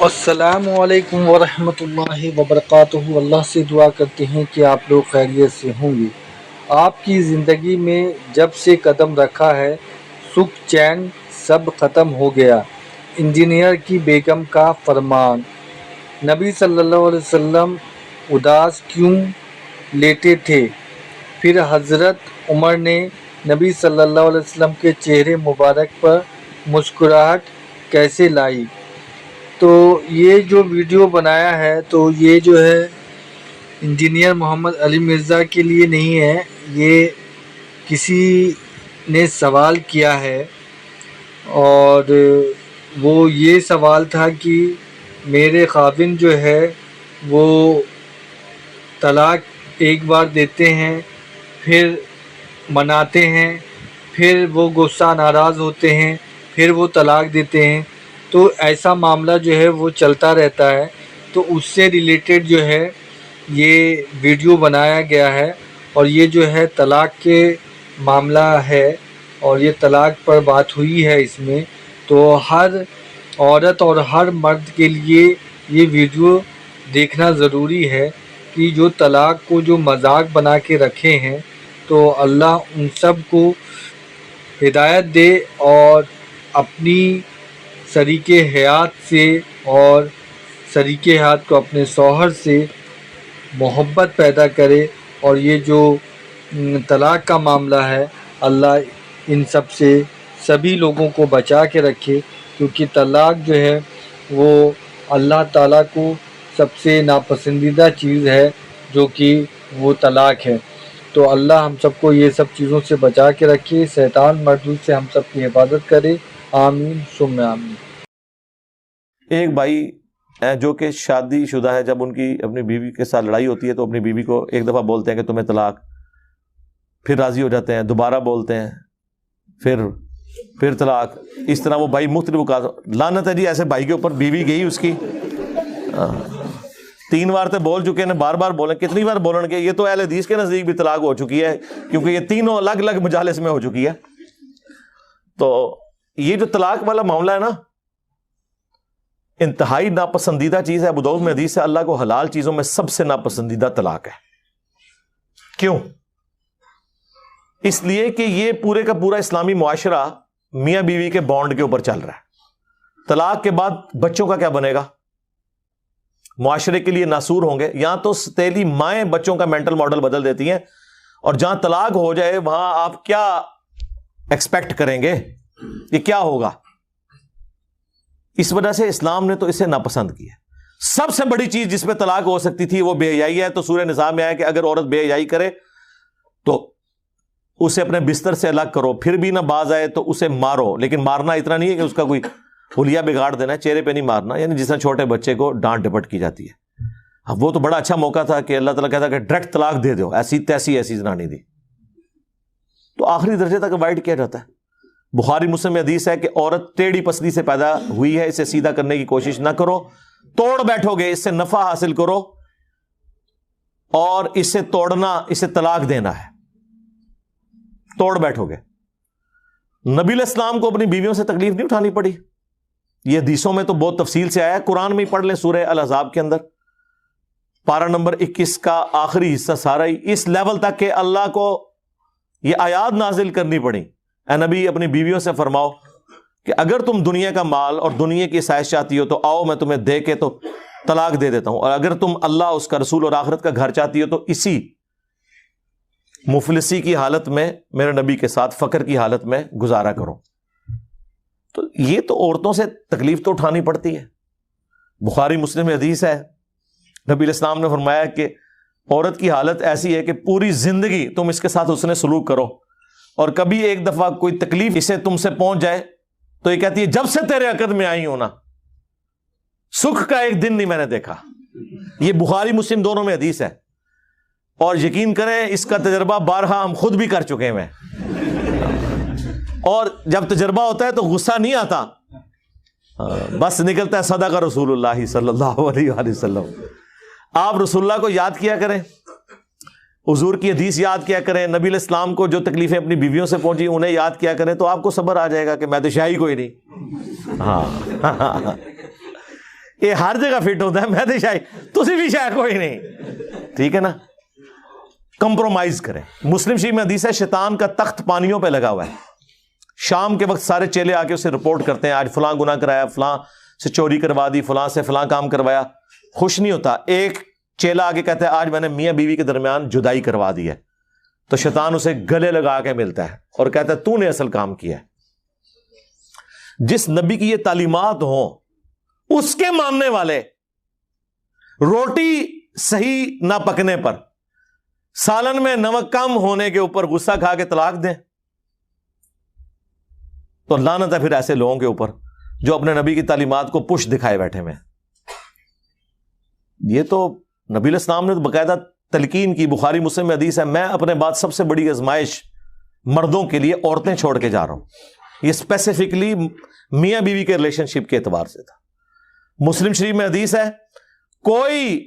السلام علیکم ورحمۃ اللہ وبرکاتہ۔ اللہ سے دعا کرتے ہیں کہ آپ لوگ خیریت سے ہوں گے۔ آپ کی زندگی میں جب سے قدم رکھا ہے سکھ چین سب ختم ہو گیا۔ انجینئر کی بیگم کا فرمان۔ نبی صلی اللہ علیہ وسلم اداس کیوں لیتے تھے؟ پھر حضرت عمر نے نبی صلی اللہ علیہ وسلم کے چہرے مبارک پر مسکراہٹ کیسے لائی؟ تو یہ جو ویڈیو بنایا ہے تو یہ جو ہے انجینئر محمد علی مرزا کے لیے نہیں ہے، یہ کسی نے سوال کیا ہے اور وہ یہ سوال تھا کہ میرے خاوند جو ہے وہ طلاق ایک بار دیتے ہیں، پھر مناتے ہیں، پھر وہ غصہ ناراض ہوتے ہیں، پھر وہ طلاق دیتے ہیں، تو ایسا معاملہ جو ہے وہ چلتا رہتا ہے۔ تو اس سے ریلیٹڈ جو ہے یہ ویڈیو بنایا گیا ہے اور یہ جو ہے طلاق کے معاملہ ہے اور یہ طلاق پر بات ہوئی ہے اس میں۔ تو ہر عورت اور ہر مرد کے لیے یہ ویڈیو دیکھنا ضروری ہے کہ جو طلاق کو جو مذاق بنا کے رکھے ہیں تو اللہ ان سب کو ہدایت دے اور اپنی شریک حیات سے اور شریک حیات کو اپنے شوہر سے محبت پیدا کرے، اور یہ جو طلاق کا معاملہ ہے اللہ ان سب سے سبھی لوگوں کو بچا کے رکھے، کیونکہ طلاق جو ہے وہ اللہ تعالیٰ کو سب سے ناپسندیدہ چیز ہے جو کہ وہ طلاق ہے۔ تو اللہ ہم سب کو یہ سب چیزوں سے بچا کے رکھے، شیطان مردود سے ہم سب کی حفاظت کرے، آمین ثم آمین۔ ایک بھائی ہیں جو کہ شادی شدہ ہے، جب ان کی اپنی بیوی کے ساتھ لڑائی ہوتی ہے تو اپنی بیوی کو ایک دفعہ بولتے ہیں کہ تمہیں طلاق، پھر راضی ہو جاتے ہیں، دوبارہ بولتے ہیں، پھر طلاق، اس طرح وہ بھائی مختلف اوقات، لعنت ہے جی ایسے بھائی کے اوپر، بیوی گئی اس کی 3 بار تو بول چکے ہیں، بار بار بولیں، کتنی بار بولیں گے؟ یہ تو اہل حدیث کے نزدیک بھی طلاق ہو چکی ہے، کیونکہ یہ تینوں الگ الگ مجالس میں ہو چکی ہے۔ تو یہ جو طلاق والا معاملہ ہے نا، انتہائی ناپسندیدہ چیز ہے۔ ابو داؤد میں حدیث ہے، اللہ کو حلال چیزوں میں سب سے ناپسندیدہ طلاق ہے۔ کیوں؟ اس لیے کہ یہ پورے کا پورا اسلامی معاشرہ میاں بیوی کے بانڈ کے اوپر چل رہا ہے۔ طلاق کے بعد بچوں کا کیا بنے گا؟ معاشرے کے لیے ناسور ہوں گے۔ یہاں تو ستیلی مائیں بچوں کا مینٹل ماڈل بدل دیتی ہیں، اور جہاں طلاق ہو جائے وہاں آپ کیا ایکسپیکٹ کریں گے؟ یہ کیا ہوگا؟ اس وجہ سے اسلام نے تو اسے ناپسند کیا۔ سب سے بڑی چیز جس میں طلاق ہو سکتی تھی وہ بے حیائی ہے۔ تو سورہ نساء میں آیا کہ اگر عورت بے حیائی کرے تو اسے اپنے بستر سے الگ کرو، پھر بھی نہ باز آئے تو اسے مارو، لیکن مارنا اتنا نہیں ہے کہ اس کا کوئی حلیہ بگاڑ دینا ہے، چہرے پہ نہیں مارنا، یعنی جس طرح چھوٹے بچے کو ڈانٹ ڈپٹ کی جاتی ہے۔ اب وہ تو بڑا اچھا موقع تھا کہ اللہ تعالیٰ کہتا کہ ڈائریکٹ طلاق دے دو، ایسی تیسی ایسی زنانی دی، تو آخری درجے تک اوائڈ کیا جاتا ہے۔ بخاری مسلم میں حدیث ہے کہ عورت ٹیڑھی پسلی سے پیدا ہوئی ہے، اسے سیدھا کرنے کی کوشش نہ کرو، توڑ بیٹھو گے اس سے نفع حاصل کرو، اور اسے توڑنا، اسے طلاق دینا ہے، توڑ بیٹھو گے۔ نبی علیہ السلام کو اپنی بیویوں سے تکلیف نہیں اٹھانی پڑی، یہ حدیثوں میں تو بہت تفصیل سے آیا ہے، قرآن میں ہی پڑھ لیں سورہ الاحزاب کے اندر پارہ نمبر 21 کا آخری حصہ سارا ہی اس لیول تک کہ اللہ کو یہ آیات نازل کرنی پڑی، اے نبی اپنی بیویوں سے فرماؤ کہ اگر تم دنیا کا مال اور دنیا کی عیش چاہتی ہو تو آؤ میں تمہیں دے کے تو طلاق دے دیتا ہوں، اور اگر تم اللہ، اس کا رسول اور آخرت کا گھر چاہتی ہو تو اسی مفلسی کی حالت میں میرے نبی کے ساتھ فقر کی حالت میں گزارا کرو۔ تو یہ تو عورتوں سے تکلیف تو اٹھانی پڑتی ہے۔ بخاری مسلم میں حدیث ہے، نبی علیہ السلام نے فرمایا کہ عورت کی حالت ایسی ہے کہ پوری زندگی تم اس کے ساتھ حسن سلوک کرو، اور کبھی ایک دفعہ کوئی تکلیف اسے تم سے پہنچ جائے تو یہ کہتی ہے جب سے تیرے عقد میں آئی ہوں نا سکھ کا ایک دن نہیں میں نے دیکھا۔ یہ بخاری مسلم دونوں میں حدیث ہے، اور یقین کریں اس کا تجربہ بارہا ہم خود بھی کر چکے ہیں، اور جب تجربہ ہوتا ہے تو غصہ نہیں آتا، بس نکلتا ہے صدق رسول اللہ صلی اللہ علیہ وآلہ وسلم۔ آپ رسول اللہ کو یاد کیا کریں، حضور کی حدیث یاد کیا کریں، نبی علیہ السلام کو جو تکلیفیں اپنی بیویوں سے پہنچی انہیں یاد کیا کریں، تو آپ کو صبر آ جائے گا کہ میں تو شاہی کوئی نہیں۔ ہاں یہ ہر جگہ فٹ ہوتا ہے، میں تو شاید تسی بھی شاید کوئی نہیں، ٹھیک ہے نا. کمپرومائز کریں. مسلم شریف میں حدیث ہے شیطان کا تخت پانیوں پہ لگا ہوا ہے. شام کے وقت سارے چیلے آ کے اسے رپورٹ کرتے ہیں، آج فلاں گناہ کرایا، فلاں سے چوری کروا دی، فلاں سے فلاں کام کروایا. خوش نہیں ہوتا. ایک چیلا آگے کہتا ہے آج میں نے میاں بیوی کے درمیان جدائی کروا دی ہے، تو شیطان اسے گلے لگا کے ملتا ہے اور کہتا ہے تو نے اصل کام کیا ہے. جس نبی کی یہ تعلیمات ہوں اس کے ماننے والے روٹی صحیح نہ پکنے پر، سالن میں نمک کم ہونے کے اوپر غصہ کھا کے طلاق دیں، تو لعنت ہے پھر ایسے لوگوں کے اوپر جو اپنے نبی کی تعلیمات کو پش دکھائے بیٹھے میں. یہ تو نبی علیہ السلام نے تو باقاعدہ تلقین کی. بخاری مسلم میں حدیث ہے میں اپنے بعد سب سے بڑی آزمائش مردوں کے لیے عورتیں چھوڑ کے جا رہا ہوں. یہ اسپیسیفکلی میاں بیوی کے ریلیشن شپ کے اعتبار سے تھا. مسلم شریف میں حدیث ہے کوئی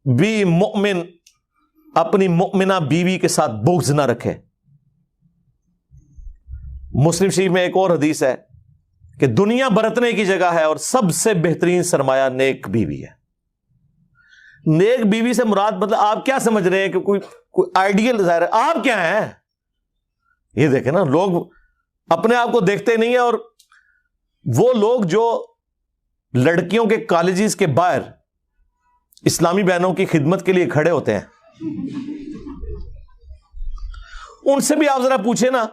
بھی مؤمن اپنی مؤمنہ بیوی کے ساتھ بغض نہ رکھے. مسلم شریف میں ایک اور حدیث ہے کہ دنیا برتنے کی جگہ ہے اور سب سے بہترین سرمایہ نیک بیوی ہے. نیک بیوی سے مراد مطلب آپ کیا سمجھ رہے ہیں کہ کوئی آئیڈیل ظاہر ہے؟ آپ کیا ہیں؟ یہ دیکھیں نا، لوگ اپنے آپ کو دیکھتے نہیں ہیں. اور وہ لوگ جو لڑکیوں کے کالجز کے باہر اسلامی بہنوں کی خدمت کے لیے کھڑے ہوتے ہیں، ان سے بھی آپ ذرا پوچھیں نا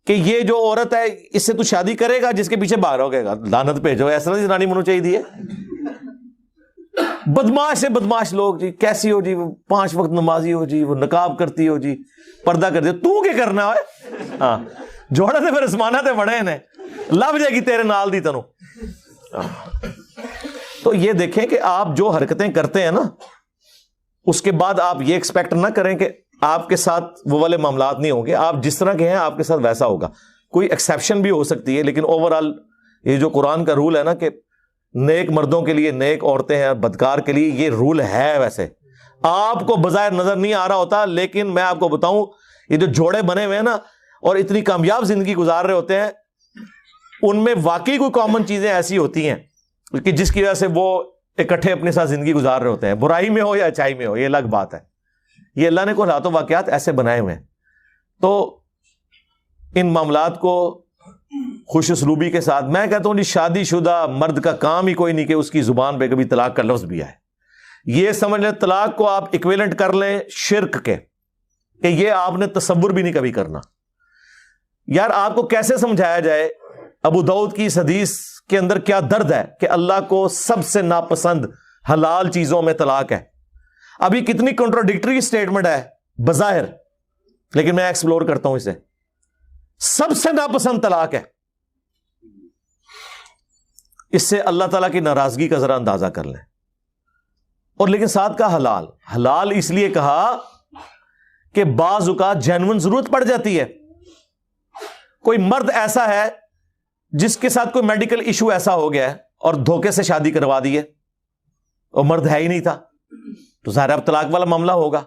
کہ یہ جو عورت ہے اس سے تو شادی کرے گا جس کے پیچھے باہر ہو گئے گا. لعنت بھیجو، ایسا نہیں رانی منو چاہیے. بدماش سے بدماش لوگ جی، کیسی ہو جی وہ 5 وقت نمازی ہو جی، وہ نقاب کرتی ہو جی، پردہ کر دے. تو کیا کرنا ہے؟ ہاں جوڑے تے پھر اسمانہ تے بڑے نے، لب جائے گی تیرے نال دی تنو. تو یہ دیکھیں کہ آپ جو حرکتیں کرتے ہیں نا اس کے بعد آپ یہ ایکسپیکٹ نہ کریں کہ آپ کے ساتھ وہ والے معاملات نہیں ہوں گے. آپ جس طرح کے ہیں آپ کے ساتھ ویسا ہوگا. کوئی ایکسیپشن بھی ہو سکتی ہے، لیکن اوور آل یہ جو قرآن کا رول ہے نا کہ نیک مردوں کے لیے نیک عورتیں ہیں، بدکار کے لیے یہ رول ہے. ویسے آپ کو بظاہر نظر نہیں آ رہا ہوتا، لیکن میں آپ کو بتاؤں یہ جو جوڑے بنے ہوئے ہیں نا اور اتنی کامیاب زندگی گزار رہے ہوتے ہیں، ان میں واقعی کوئی کامن چیزیں ایسی ہوتی ہیں کہ جس کی وجہ سے وہ اکٹھے اپنے ساتھ زندگی گزار رہے ہوتے ہیں، برائی میں ہو یا اچائی میں ہو. یہ الگ بات ہے. یہ اللہ نے کوئی حالات و واقعات ایسے بنائے ہوئے ہیں. تو ان معاملات کو خوش اسلوبی کے ساتھ، میں کہتا ہوں جی شادی شدہ مرد کا کام ہی کوئی نہیں کہ اس کی زبان پہ کبھی طلاق کا لفظ بھی آئے. یہ سمجھ لیں طلاق کو آپ ایکویلنٹ کر لیں شرک کے، کہ یہ آپ نے تصور بھی نہیں کبھی کرنا. یار آپ کو کیسے سمجھایا جائے ابو داؤد کی اس حدیث کے اندر کیا درد ہے کہ اللہ کو سب سے ناپسند حلال چیزوں میں طلاق ہے. ابھی کتنی کنٹراڈکٹری سٹیٹمنٹ ہے بظاہر، لیکن میں ایکسپلور کرتا ہوں اسے. سب سے ناپسند طلاق ہے. اس سے اللہ تعالیٰ کی ناراضگی کا ذرا اندازہ کر لیں. اور لیکن ساتھ کا حلال، حلال اس لیے کہا کہ بعض اوقات جینون ضرورت پڑ جاتی ہے. کوئی مرد ایسا ہے جس کے ساتھ کوئی میڈیکل ایشو ایسا ہو گیا ہے اور دھوکے سے شادی کروا دی ہے، اور مرد ہے ہی نہیں تھا، تو ظاہر اب طلاق والا معاملہ ہوگا.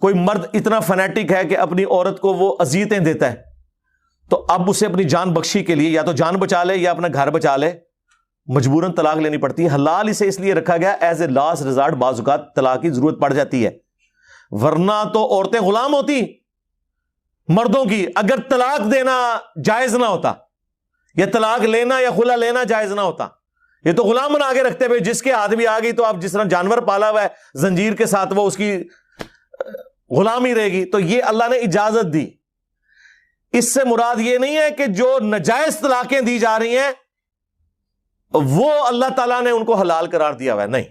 کوئی مرد اتنا فنیٹک ہے کہ اپنی عورت کو وہ اذیتیں دیتا ہے، تو اب اسے اپنی جان بخشی کے لیے یا تو جان بچا لے یا اپنا گھر بچا لے، مجبوراً طلاق لینی پڑتی ہے. حلال اسے اس لیے رکھا گیا ایز اے لاسٹ ریزارٹ. بعض اوقات طلاق کی ضرورت پڑ جاتی ہے، ورنہ تو عورتیں غلام ہوتی مردوں کی. اگر طلاق دینا جائز نہ ہوتا یا طلاق لینا یا خلا لینا جائز نہ ہوتا، یہ تو غلام بنا کے رکھتے ہوئے جس کے ہاتھ بھی آ گئی تو آپ جس طرح جانور پالا ہوا ہے زنجیر کے ساتھ وہ اس کی غلامی رہے گی. تو یہ اللہ نے اجازت دی. اس سے مراد یہ نہیں ہے کہ جو ناجائز طلاقیں دی جا رہی ہیں وہ اللہ تعالیٰ نے ان کو حلال قرار دیا ہوا ہے، نہیں.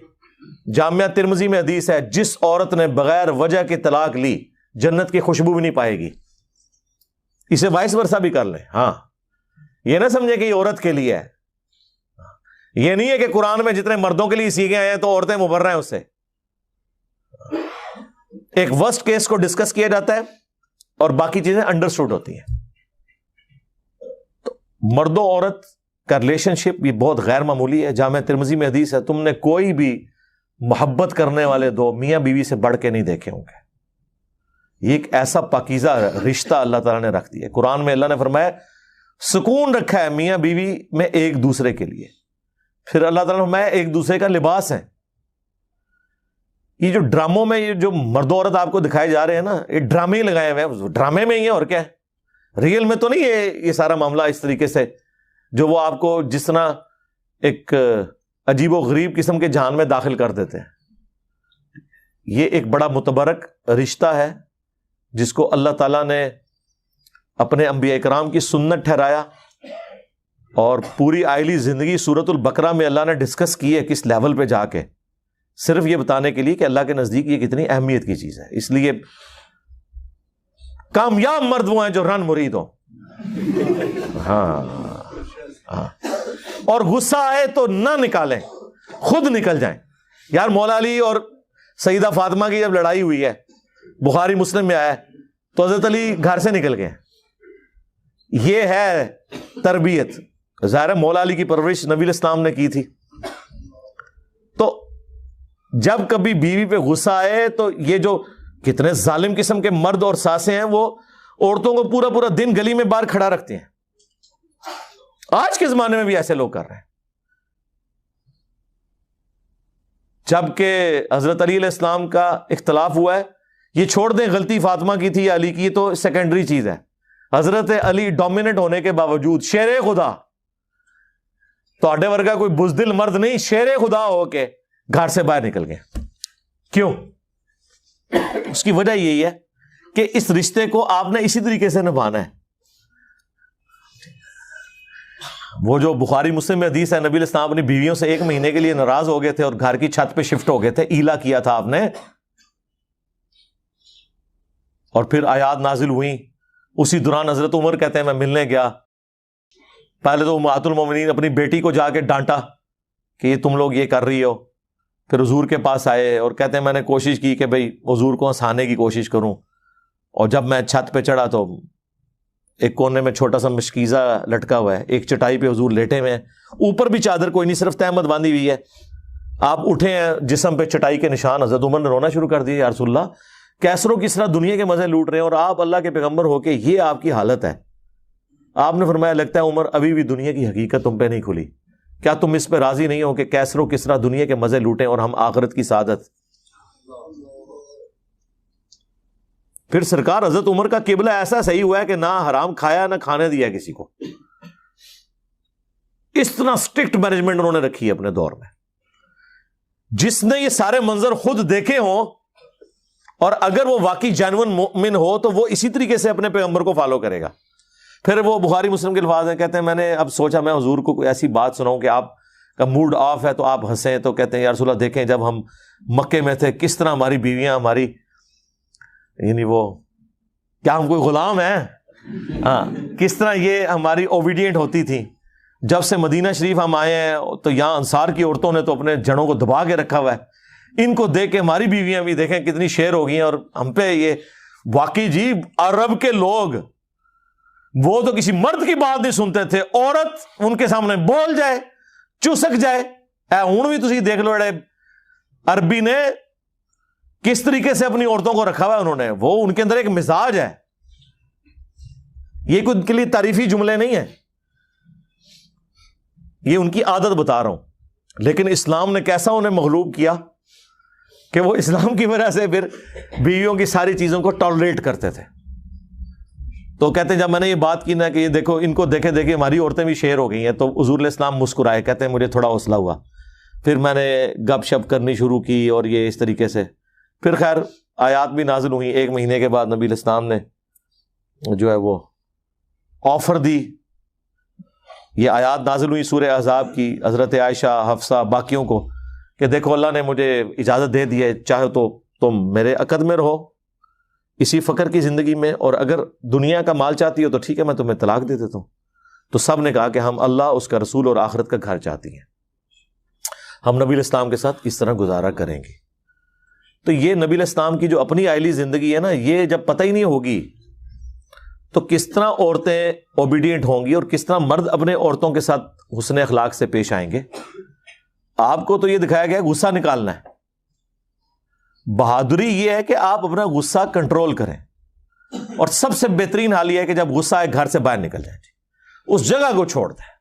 جامعہ ترمذی میں حدیث ہے جس عورت نے بغیر وجہ کے طلاق لی جنت کی خوشبو بھی نہیں پائے گی. اسے وائس ورثہ بھی کر لیں. ہاں یہ نہ سمجھے کہ یہ عورت کے لیے ہے. یہ نہیں ہے کہ قرآن میں جتنے مردوں کے لیے سیکھے آئے ہیں تو عورتیں مبرہ ہیں اس سے. ایک ورسٹ کیس کو ڈسکس کیا جاتا ہے اور باقی چیزیں انڈرسٹوڈ ہوتی ہیں. تو مرد و عورت کا ریلیشن شپ یہ بہت غیر معمولی ہے. جامعہ ترمذی میں حدیث ہے تم نے کوئی بھی محبت کرنے والے دو میاں بیوی سے بڑھ کے نہیں دیکھے ہوں گے. یہ ایک ایسا پاکیزہ رشتہ اللہ تعالیٰ نے رکھ دیا. قرآن میں اللہ نے فرمایا سکون رکھا ہے میاں بیوی میں ایک دوسرے کے لیے. پھر اللہ تعالیٰ میں ایک دوسرے کا لباس ہے. یہ جو ڈراموں میں یہ جو مرد و عورت آپ کو دکھائے جا رہے ہیں نا, یہ ڈرامے ہی لگائے ہوئے ہیں, ڈرامے میں ہی ہے اور کیا ہے, ریئل میں تو نہیں ہے یہ سارا معاملہ اس طریقے سے جو وہ آپ کو جس طرح ایک عجیب و غریب قسم کے جہان میں داخل کر دیتے ہیں. یہ ایک بڑا متبرک رشتہ ہے جس کو اللہ تعالیٰ نے اپنے انبیاء کرام کی سنت ٹھہرایا, اور پوری آئلی زندگی سورۃ البقرہ میں اللہ نے ڈسکس کی ہے کس لیول پہ جا کے, صرف یہ بتانے کے لیے کہ اللہ کے نزدیک یہ کتنی اہمیت کی چیز ہے. اس لیے کامیاب مرد وہ ہیں جو رن مرید ہوں. ہاں, اور غصہ آئے تو نہ نکالیں, خود نکل جائیں. یار مولا علی اور سیدہ فاطمہ کی جب لڑائی ہوئی ہے, بخاری مسلم میں آیا ہے, تو حضرت علی گھر سے نکل گئے. یہ ہے تربیت. ظاہر مولا علی کی پرورش نبی الاسلام نے کی تھی. تو جب کبھی بیوی پہ غصہ آئے تو یہ جو کتنے ظالم قسم کے مرد اور ساسیں ہیں وہ عورتوں کو پورا پورا دن گلی میں باہر کھڑا رکھتے ہیں. آج کے زمانے میں بھی ایسے لوگ کر رہے ہیں. جبکہ حضرت علی علیہ السلام کا اختلاف ہوا ہے, یہ چھوڑ دیں غلطی فاطمہ کی تھی یا علی کی, یہ تو سیکنڈری چیز ہے. حضرت علی ڈومیننٹ ہونے کے باوجود شیر خدا, تو اڈے ورگا کوئی بزدل مرد نہیں, شیر خدا ہو کے گھر سے باہر نکل گئے. کیوں؟ اس کی وجہ یہی ہے کہ اس رشتے کو آپ نے اسی طریقے سے نبھانا ہے. وہ جو بخاری مسلم میں حدیث ہے, نبی علیہ السلام اپنی بیویوں سے 1 مہینے کے لیے ناراض ہو گئے تھے اور گھر کی چھت پہ شفٹ ہو گئے تھے, ایلا کیا تھا آپ نے, اور پھر آیات نازل ہوئیں. اسی دوران حضرت عمر کہتے ہیں میں ملنے گیا, پہلے تو امہات المومنین اپنی بیٹی کو جا کے ڈانٹا کہ یہ تم لوگ یہ کر رہی ہو. پھر حضور کے پاس آئے اور کہتے ہیں میں نے کوشش کی کہ بھئی حضور کو ہنسانے کی کوشش کروں, اور جب میں چھت پہ چڑھا تو ایک کونے میں چھوٹا سا مشکیزہ لٹکا ہوا ہے, ایک چٹائی پہ حضور لیٹے ہوئے ہیں, اوپر بھی چادر کوئی نہیں, صرف تہمت باندھی ہوئی ہے. آپ اٹھے ہیں, جسم پہ چٹائی کے نشان. حضرت عمر نے رونا شروع کر دیا, یا رسول اللہ کیسروں کس طرح دنیا کے مزے لوٹ رہے ہیں اور آپ اللہ کے پیغمبر ہو کے یہ آپ کی حالت ہے. آپ نے فرمایا لگتا ہے عمر ابھی بھی دنیا کی حقیقت تم پہ نہیں کھلی, کیا تم اس پہ راضی نہیں ہو کہ کیسروں کس طرح دنیا کے مزے لوٹیں اور ہم آخرت کی سعادت. پھر سرکار حضرت عمر کا قبلہ ایسا صحیح ہوا ہے کہ نہ حرام کھایا نہ کھانے دیا کسی کو. اس طرح اسٹرکٹ مینجمنٹ انہوں نے رکھی ہے اپنے دور میں. جس نے یہ سارے منظر خود دیکھے ہوں اور اگر وہ واقعی جینوئن مومن ہو تو وہ اسی طریقے سے اپنے پیغمبر کو فالو کرے گا. پھر وہ بخاری مسلم کے الفاظ ہیں, کہتے ہیں میں نے اب سوچا میں حضور کو کوئی ایسی بات سناؤں کہ آپ کا موڈ آف ہے تو آپ ہنسیں. تو کہتے ہیں یا رسول اللہ دیکھیں جب ہم مکے میں تھے کس طرح ہماری بیویاں ہماری, یعنی وہ کیا ہم کوئی غلام ہیں, ہاں کس طرح یہ ہماری اوبیڈینٹ ہوتی تھی. جب سے مدینہ شریف ہم آئے ہیں تو یہاں انصار کی عورتوں نے تو اپنے جڑوں کو دبا کے رکھا ہوا ہے. ان کو دیکھ کے ہماری بیویاں بھی دیکھیں کتنی شیر ہو گئی ہیں, اور ہم پہ یہ واقعی جی عرب کے لوگ وہ تو کسی مرد کی بات نہیں سنتے تھے, عورت ان کے سامنے بول جائے چسک جائے. ہوں بھی تسی دیکھ لو اڑے عربی نے کس طریقے سے اپنی عورتوں کو رکھا ہوا ہے انہوں نے, وہ ان کے اندر ایک مزاج ہے. یہ کوئی ان کے لیے تعریفی جملے نہیں ہیں, یہ ان کی عادت بتا رہا ہوں. لیکن اسلام نے کیسا انہیں مغلوب کیا کہ وہ اسلام کی وجہ سے پھر بیویوں کی ساری چیزوں کو ٹالریٹ کرتے تھے. تو کہتے ہیں جب میں نے یہ بات کی نا کہ یہ دیکھو ان کو دیکھے دیکھے ہماری عورتیں بھی شیر ہو گئی ہیں, تو حضور علیہ السلام مسکرائے, کہتے ہیں مجھے تھوڑا حوصلہ ہوا. پھر میں نے گپ شپ کرنی شروع کی اور یہ اس طریقے سے پھر خیر آیات بھی نازل ہوئی. 1 مہینے کے بعد نبی علیہ السلام نے جو ہے وہ آفر دی. یہ آیات نازل ہوئی سورہ احزاب کی, حضرت عائشہ حفصہ باقیوں کو, کہ دیکھو اللہ نے مجھے اجازت دے دی ہے, چاہے تو تم میرے عقد میں رہو اسی فقر کی زندگی میں, اور اگر دنیا کا مال چاہتی ہو تو ٹھیک ہے میں تمہیں طلاق دے دیتا ہوں. تو سب نے کہا کہ ہم اللہ اس کا رسول اور آخرت کا گھر چاہتی ہیں, ہم نبی علیہ السلام کے ساتھ کس طرح گزارا کریں گے. تو یہ نبی علیہ السلام کی جو اپنی آئلی زندگی ہے نا, یہ جب پتہ ہی نہیں ہوگی تو کس طرح عورتیں اوبیڈینٹ ہوں گی اور کس طرح مرد اپنے عورتوں کے ساتھ حسن اخلاق سے پیش آئیں گے. آپ کو تو یہ دکھایا گیا غصہ نکالنا ہے. بہادری یہ ہے کہ آپ اپنا غصہ کنٹرول کریں, اور سب سے بہترین حال یہ ہے کہ جب غصہ آئے گھر سے باہر نکل جائیں, اس جگہ کو چھوڑ دیں.